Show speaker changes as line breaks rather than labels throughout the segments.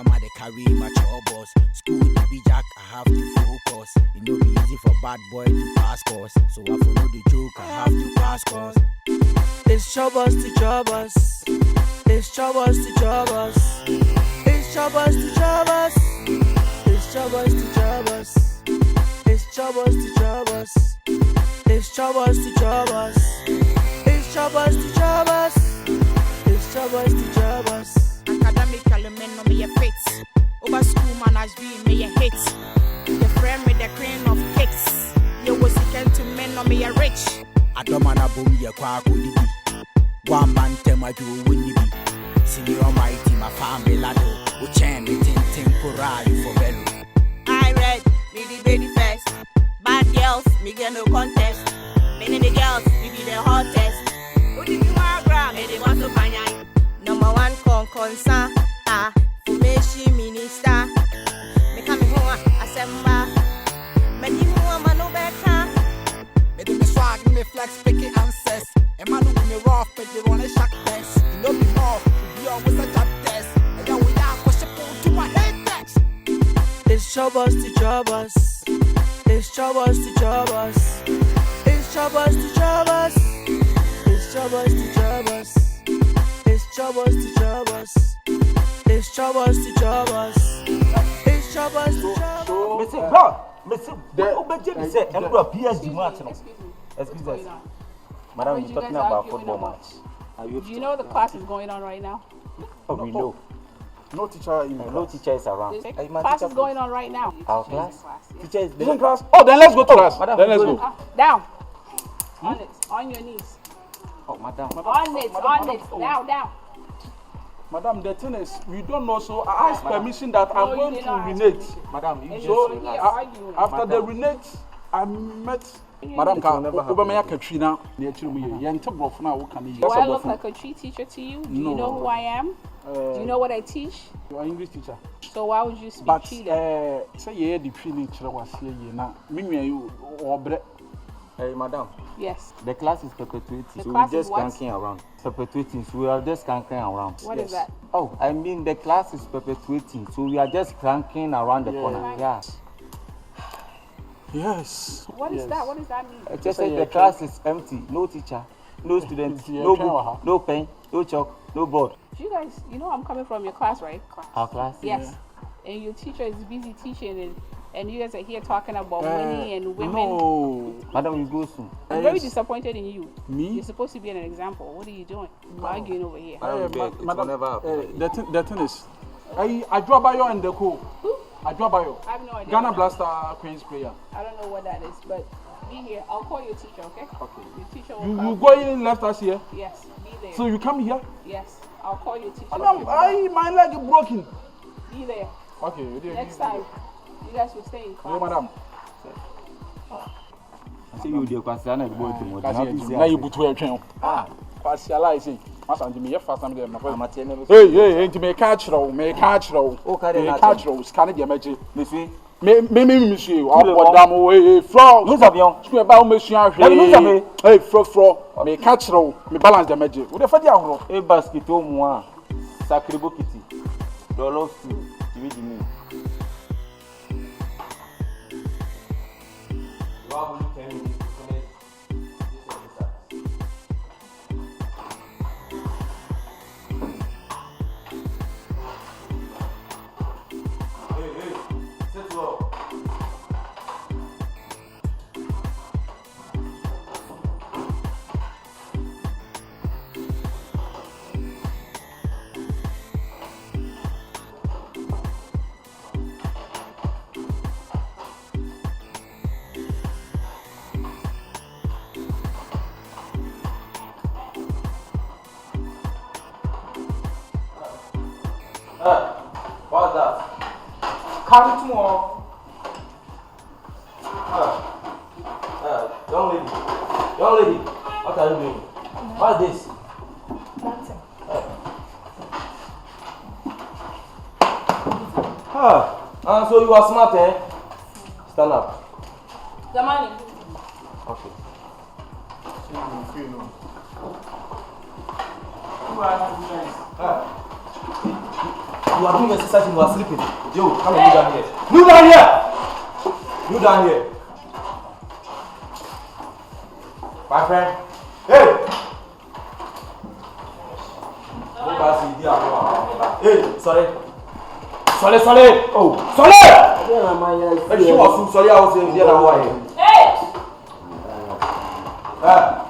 Some of the carry my Chopbox. School to be jack, I have to focus. It no be easy for bad boy to pass course. So I follow the joke, I have to pass course.
It's Chopbox to Chopbox. It's Chopbox to Chopbox. It's Chopbox to Chopbox. It's Chopbox to Chopbox. It's Chopbox to Chopbox. It's Chopbox to Chopbox. It's Chopbox to Chopbox. It's Chopbox to Chopbox.
Academically, men no me a fit. Over school manners be me a hit. The friend with the cream of cakes. You was second to men no me a rich.
I don't wanna boom ya kwa kudi. One man tema do winni be. Senior mighty my family lado. Uchen me tin kura you for bello.
I read me the baby first. Bad girls, me get no contest. Many the girls, me be the hottest. Who did you want grab? Me they want to banyan. Number one concern. Formation minister. Me come home assemble. Me di mo man no better.
Me do me swag, me flex, picky answers. And man who me rough, but they run a shock test. You know me more, we always a job test. And then we are push to my head text.
It's Chopbox to Chopbox. It's Chopbox to Chopbox. It's Chopbox to Chopbox. It's Chopbox to Chopbox. It's Chopbox to Chopbox. It's Chopbox to Chopbox. It's Chopbox to Chopbox.
Mr. Brown, Mr. Obejemi said, "I'm going to PSG match now." Excuse us, madam. You're talking about football match.
Do you know the class is going on right now?
Oh, we know.
No teacher in
No teacher is around.
The class is going on right now.
Our class? Teacher is
in class. Oh, then let's go to class.
Madam,
Then let's go.
Down. On it. On your knees.
Oh, madam.
On it. Down.
Madam, the thing is, we don't know, so I asked permission that I'm going to renate.
Madam, you just
So
relax.
after the renate, I met Madam Obama Katrina near Chilmy. Yentable now, who can
Do I look like a tree teacher to you? Do you know who I am? Do you know what I teach?
You are English teacher.
So why would you speak
But
tree then?
say yeah, the training was here now. Meanwhile, you or
Hey, madam.
Yes.
The class is perpetuating,
The
so
class
we're
is
just
what?
cranking around. Perpetuating, so we are just cranking around.
What is that?
Oh, I mean the class is perpetuating, so we are just cranking around the corner. Yeah.
Yes.
What is that? What does that mean?
Just like the class is empty, no teacher, no students, no book, no pen, no chalk, no board.
You guys, you know I'm coming from your class, right?
Our class?
Yes. And your teacher is busy teaching and you guys are here talking about money and women.
No.
Madam, you go soon.
I'm very disappointed in you.
Me?
You're supposed to be an example. What are you doing? Arguing over here.
Madam, the thing is, I drop by you and the co.
Who?
I drop by you.
I have no idea.
Ghana Blaster Queen's player.
I don't know what that is, but be here. I'll call your teacher, okay?
Okay.
Your teacher will
You
come.
go in left us here.
Yes, be there.
So you come here.
Yes, I'll call your teacher.
Madam, my leg is broken.
Be there.
Okay.
Next time, you guys will stay in class.
No, madam.
See you there, because I don't go to more.
Now you put where you Ah, partializing. Master, me fast time there. Hey, me catch roll. Catch roll. Scan the image.
Monsieur.
Monsieur. What damn way, floor.
Nous avions.
Square bound monsieur. Hey, fro. Me catch roll. Me balance the image. What the fuck you
E basket au moins. Sacré beau kitty. Dollar tu veux dire. What's that? Come tomorrow. Young lady, what are you doing? What's this?
Nothing.
So you are smart, eh? Stand up.
The money.
Okay. You are doing exercise and you are sleeping. Yo, come and kneel down here. Kneel down here! Kneel down here. My friend. Hey! Hey, sorry. Sorry. Oh, sorry! She was sorry, I was in the other way. Hey!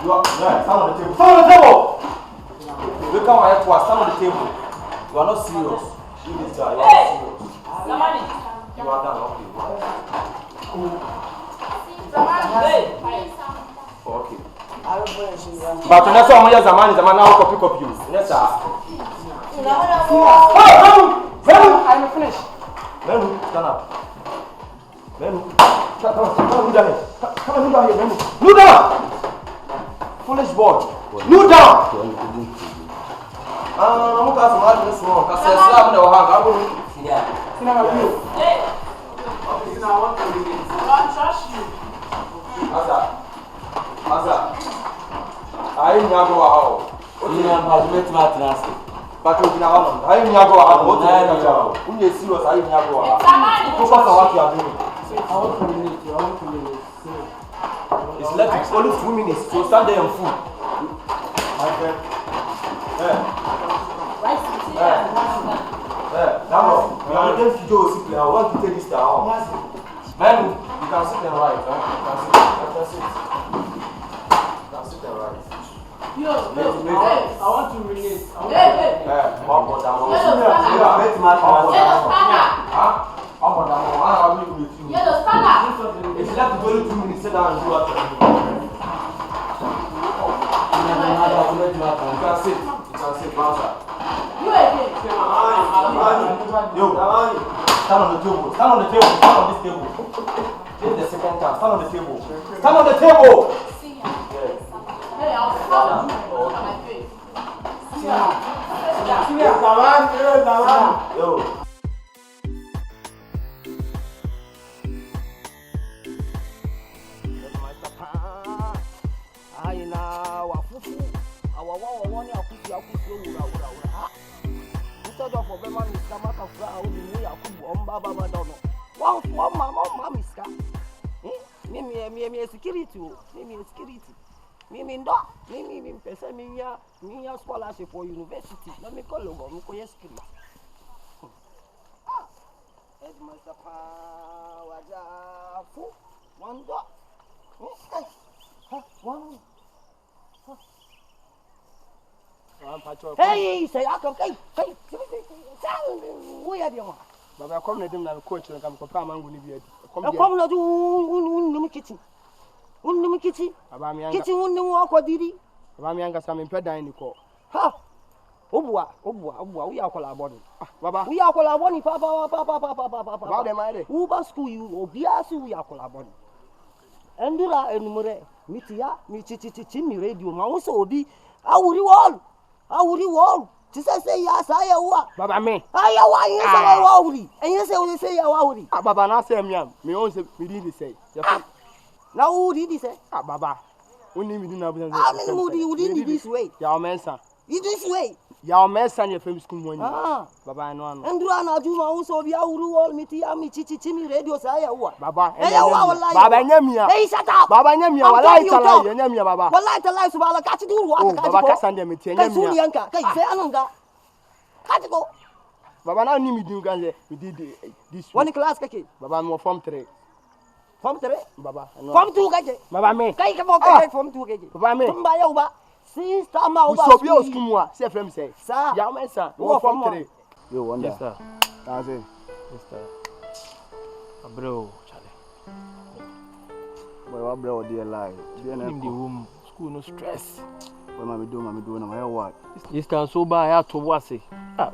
You are stand on the table. Stand on the table! Look how I have to stand on the table. You are not serious. You this guy, you are not serious. You are done, okay. But that's why I'm here. Zaman now copy you. Yes, sir. I'm finished. Menu, stand up. Menu, come down here. Come down here, Menu. Kneel down. Foolish boy. Kneel down. I'm going to this one. Because I said I'm going to hang. I'm going to see that. Hey. I want to read it. I trust you. Asa. I am not going to go. But you know, I am not going to go. You see what I am not going to focus on what you are doing. I want to read it. It's left only 2 minutes. So stand there and food. My friend. Now, we are going to do simply. I want to take this down. Man, you can sit and write. You can sit and write. Yo, I want to relate. It's left only 2 minutes. Sit down and do what you do. You can sit, Master. Yo, stand on the table. Stand on this table. This is the second time. Stand on the table. Stand on the table. Hey, I'll follow you. My face. Yo. Mimi pesa minya scholarship for university. Let me call over. Me koye security. Ed Master Pa waja fu one door. One. Hey, say I come. Hey. We are there. Baba come na dem na coach na come papa mangu ni bi. Come na do no kitchen. Unnim kitchen. Baba mi anga. Kitchen unnim akodiri. Baba mi anga sa me pedan ni ko. Ha. Obua, we are collaborating. Baba. We are collaborating papa. Baba dem ade. Uba school you obiasu we are collaborating. Endura enumere mitia mi chichichi mi radio ma wo so obi awuri wall. Ti say ya saya wa. Baba me. Aya wa yin say wa awuri. Enye say we say ya wa awuri. Baba na say me am. Me on say me di say. Now who did this? Baba. Only me do na business. Who did this way? Your mensa. This way. Your mensa your famous school money. Baba I know. And do na do ma so be awuru wall mi chichi mi radio say ya wa. Baba. Baba nyamia. Hey shut up. Baba nyamia wallahi tala nyamia baba. Wallahi tala so bala ka ti do wa ka. Baba ka sande me tie nyamia. Kai say anonga. Ka ti go. Baba na ni mi do gan say we did this. One class kake. Baba no form 3. Form 3? Baba. Form 2 kaje. Baba me. Kai ka mo kaje form 2 kaje. Baba me. Tumba ya uba. Since time uba. So bi oskumwa. Say frame say. Sir. Ya me sir. Wo form 3. Yo wonder. Yes sir. That's it. Yes sir. Bro, Charlie. Boy, what bro dey lie. In the room. School no stress. What mama do na my what? This can so ba ya to wase.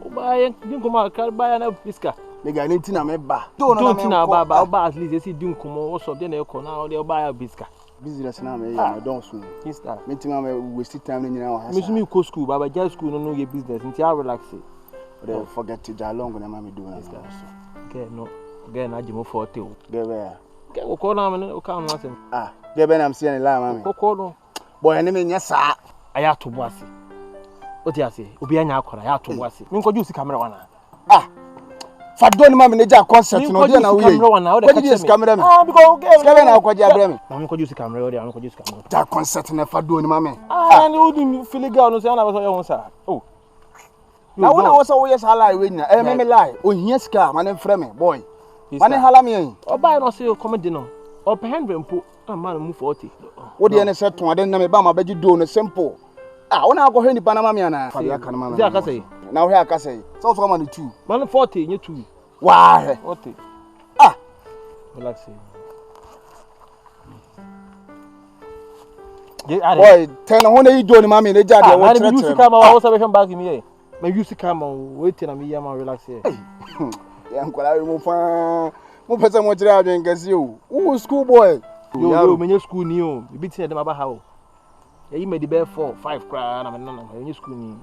Uba yen din ko ma kar ba ya na fiska. Nigga, anything na me ba. Don't na ba at least you see din komo so dey na e ko na o dey ba ya biska. Business na me ya don so. Sister, me tin ma waste time ni na wa. Me so me go school, baba just school no get business. Nti I relax. But forget to ja long na ma me do na so. Okay, no. Get na jimo 40 o. Get where? Get go call na me o ka no asem. Get be na am see na la ma me. Ko call no. Boy, ene me nya sa. Aya to boase. O ti ase, obi anya akora ya to boase. Me nko ju si camera wana.
Fadon mama ne ja concert no dey na wo yi. What did you camera me?
Ah, because okay.
Camera na ko ja brem.
Mama ko use camera odi, am ko use camera.
Ja concert na Fadon mama.
Ah, and you do feel girl no say na so you sir. Oh.
Na wona wo say wo yes hala we nyina. Eh me lie. O hia sika ma ne frɛ me boy. Ma ne hala me yin.
Oba no say comedy no. O pe 100 mpo. Man move 40.
Wo de ne say ton ade na me ba ma baji do no simple. Ah, wona go hwe nipa na mama ana. Fa ya kan mama.
Say aka say.
Na wo hwe aka say. So so man 2.
Man 40 nye 2.
Wah.
40.
Ah.
Relax.
Boy, ten ho na yi do ni mama ne ja de wo
tere. You use camera wo say be back me here. Me use camera wait na me here man relax here.
Ya nkola we mo fa. Mo pese mo jira adwen gasi o. Wo school boy.
Yo, me school ni o. You beat them aba how. You made the bed 4, 5 cry na me no no school ni.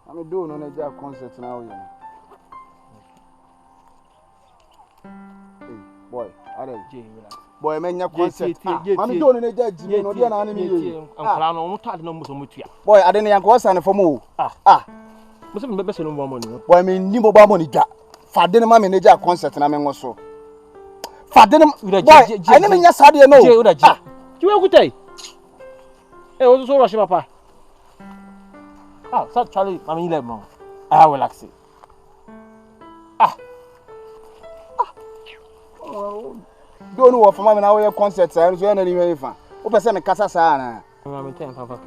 I'm doing on a job concert now. Hey, boy, I don't boy, man, your concert. I'm doing on a job. No, you're not enemy. Boy, I didn't yank was for more.
Must be better no more money.
Boy, I mean, Nimo Bamoni, Fadden Mamma in a job concert, and I'm also. Fadden, I never just had you know. You will good day. Hey, what's so rushing, Papa? Ah, so Charlie, I mean, let me. I will relax it. Don't know what for my now concert. I was going anyway. Open some Casa Sana. I'm 10 for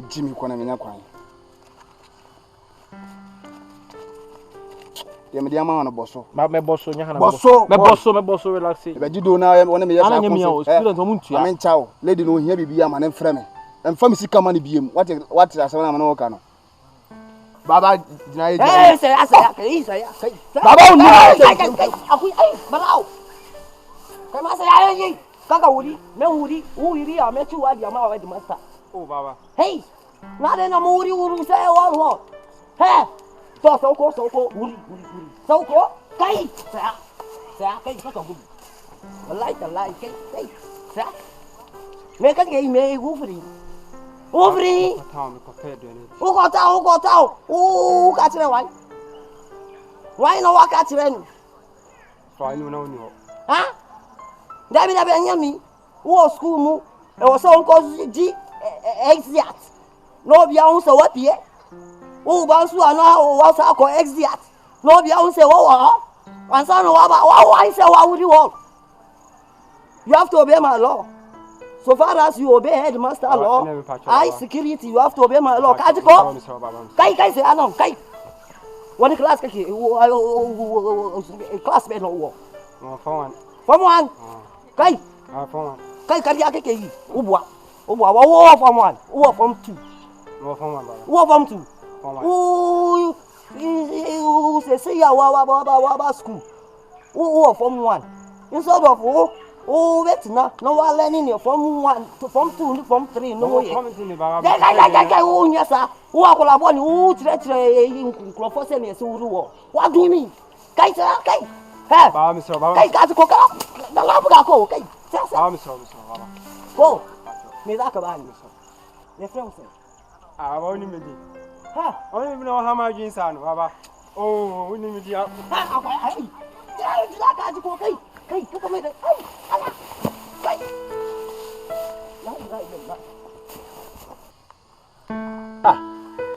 Jimmy Conamina. The medium on a bosso. My bosso, my bosso, relax it. But you do now, one of me. I mean, chow, lady no here be a man and frame. And from Sika money be him. What is a son of an Okano? Baba, hey, say, Baba, no, come on, say, Kaka Woody, Woody, who you are, met you at your mouth, master. Oh, Baba. Hey, not in a moody who say all what. Hey, so, Woody, so, hey, I like the light, hey, make a game, may woofy. Woofy, who got out, who got it away? Why no walk at you? For I know, huh? David Abenyami, who school move, and was so called G. Exit. No beyond so what ye? Who bounce to another was our exit. No beyond say, oh, and son of why say, what would you want? You have to obey my law. So far as you obey headmaster law, I security, you have to obey my law. Can't you go? Kai say, I know, Kai. One class, classmate no war. From one. Kai, Kai Kariaki, Uwa, war from one, war from two, war from two. Who say, Wawa school, war from one. Instead of wait now, no one learning from 1 to from 2 to from 3, no way. Oh, yes, sir. Who are one who treachery in Crawford, what do you mean? Kai, Kai. Hey, Kai got to cook up. The lava go, okay. Go. Me that about you. Your friend said, I only made it. Ha, I don't even know how much in San, Baba. Oh, we need to go. Hey, I go, hey, look at me. Hey,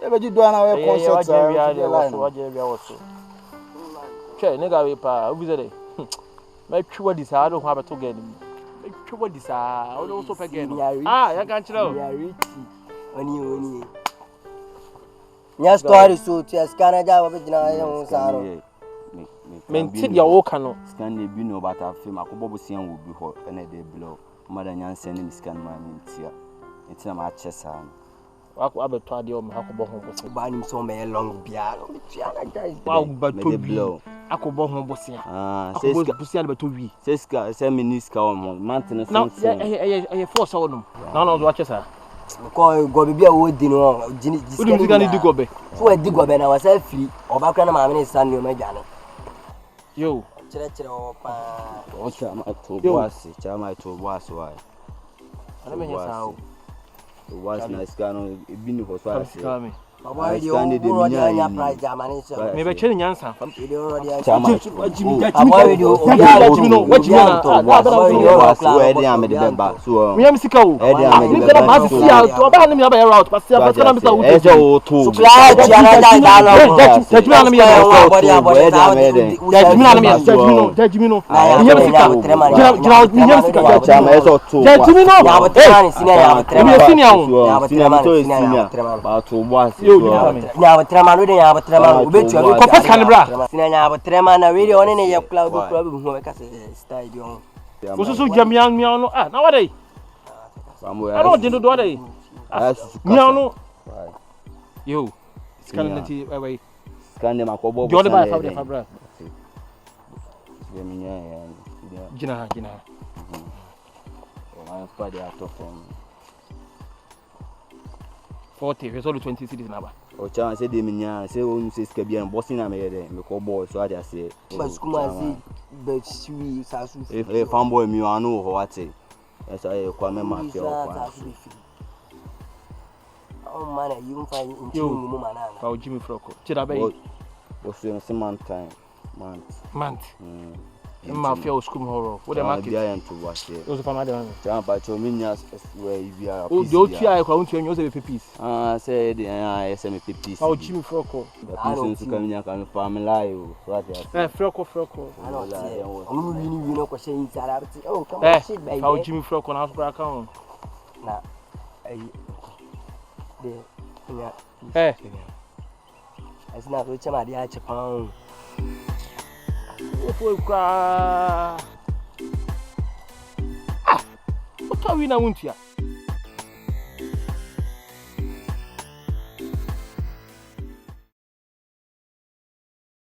ever you do an concert? Okay, nigga, we pa, who is it? Make sure this I don't have a token. Make sure this I also again. I can't tell. Only. Yes, story so just Canada with Naya. Maintain your own canoe. Scan the bino, but I feel my Cobosian will be hot and a day below. Mother Yan sending scan my mintia. It's a match, son. I could have tried your Hacobo buying so many long piano. But to blow. I could go home, Bossia. Says Pussian, but to be. Says Seminisca on mountain. No, I force on them. None of the watches are. Call go be a wood dinner. This is going to go back. So I did go when I was a flea or back when my minister son, you may Janet. You. What's my to was why? I don't know how. Was nice gun, been for
Baba you already on your price Germany so.
Me be chere nyansa.
You already on.
We am sika o. Ni gonna pass see out. Oba na me aba route. Pass see pass na me sa
e je o to
Supply Tiana da
Judgment na me Judgment na me sika. Nyam sika.
chama e so to
Judgment no.
Ya botrema ni senior ya botrema.
We senior.
Ya botrema ni senior ya botrema.
ba to boss
Ya botrema no de ya botrema obetu abi
ko pass kan bra.
senior ya botrema na we de one ne ya cloud club hu be ka se style di on.
Osusu jamian mian no na what dey? I don't do what dey. Mian no. Yo. Scan nati away.
Scan dem akobo.
Jode ba fabra.
Deminya
Gina.
My father out from
40, we saw the 20 cities number.
o chama say deminya say o say ska bia bossing na me dey me ko boy so I say
But Kumasi be sweet sasu.
e fanboy mi anu ho ate esa e kwa me ma fi o kwa
Oh man, you find in Chimu manana.
How Jimmy Frocko. Chida bay.
O so say month.
Ma fia o school horror. What the market?
Bia to watch it.
Those for my dem.
Jam pa cho minya where you are.
O do tia kwa untu enyo say pepis.
Say the SM pepis.
How Jimmy Frocko.
Person to come nya kan family o. So what ya.
Frocko.
I don't know. I'm really no question inside. Oh, come
on,
shit baby.
How Jimmy Frocko na so account.
Na.
Eh.
As na so chama dia Japan.
O foi kwa. Ah. O to wi na muntia.